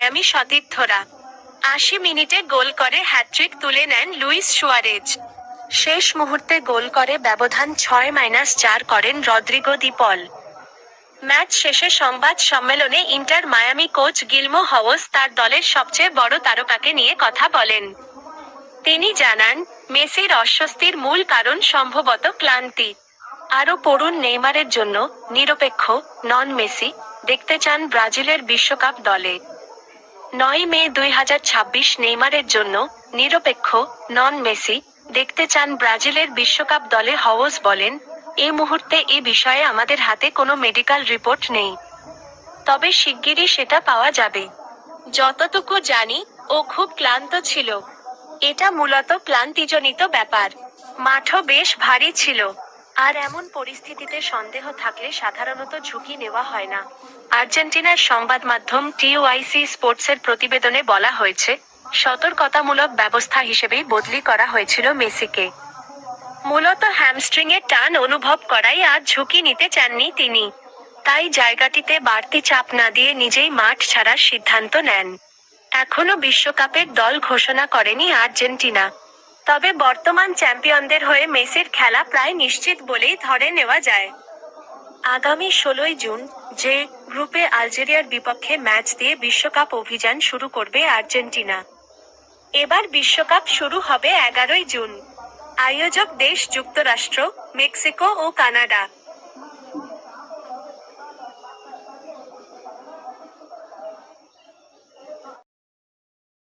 Miami সতীর্থরা। ৮০ মিনিটে গোল করে hat trick তুলে নেন লুইস সুয়ারেজ। শেষ মুহূর্তে গোল করে ব্যবধান ৬-৪ করেন রদ্রিগো দি পল। ম্যাচ শেষে সংবাদ সম্মেলনে ইন্টার মায়ামি কোচ গিলমো হাওস তার দলের সবচেয়ে বড় তারকাকে নিয়ে কথা বলেন। তিনি জানান, মেসির অস্বস্তির মূল কারণ সম্ভবত ক্লান্তি। আরও পড়ুন, নেইমারের জন্য নিরপেক্ষ, নন মেসি দেখতে চান ব্রাজিলের বিশ্বকাপ দলে। ৯ মে ২০২৬ নেইমারের জন্য নিরপেক্ষ, নন মেসি দেখতে চান ব্রাজিলের বিশ্বকাপ দলে। হাওস বলেন, এ মুহূর্তে এ বিষয়ে আমাদের হাতে কোনো মেডিকেল রিপোর্ট নেই, তবে শিগগিরই সেটা পাওয়া যাবে। যতটুকু জানি, ও খুব ক্লান্ত ছিল। এটা মূলত ক্লান্তিজনিত ব্যাপার। মাঠও বেশ ভারী ছিল। আর এমন পরিস্থিতিতে সন্দেহ থাকলে সাধারণত ঝুঁকি নেওয়া হয় না। আর্জেন্টিনার সংবাদ মাধ্যম টিওআইসি স্পোর্টসের প্রতিবেদনে বলা হয়েছে, সতর্কতামূলক ব্যবস্থা হিসেবেই বদলি করা হয়েছিল মেসিকে। মূলত হ্যামস্ট্রিংয়ের টান অনুভব করাই আজ ঝুঁকি নিতে চাননি তিনি। তাই জায়গাটিতে বাড়তি চাপ না দিয়ে নিজেই মাঠ ছাড়ার সিদ্ধান্ত নেন। এখনো বিশ্বকাপের দল ঘোষণা করেনি আর্জেন্টিনা। তবে বর্তমান চ্যাম্পিয়নদের হয়ে মেসির খেলা প্রায় নিশ্চিত বলেই ধরে নেওয়া যায়। আগামী ১৬ জুন যে গ্রুপে আলজেরিয়ার বিপক্ষে ম্যাচ দিয়ে বিশ্বকাপ অভিযান শুরু করবে আর্জেন্টিনা। এবার বিশ্বকাপ শুরু হবে ১১ জুন। আয়োজক দেশ যুক্তরাষ্ট্র, মেক্সিকো ও কানাডা।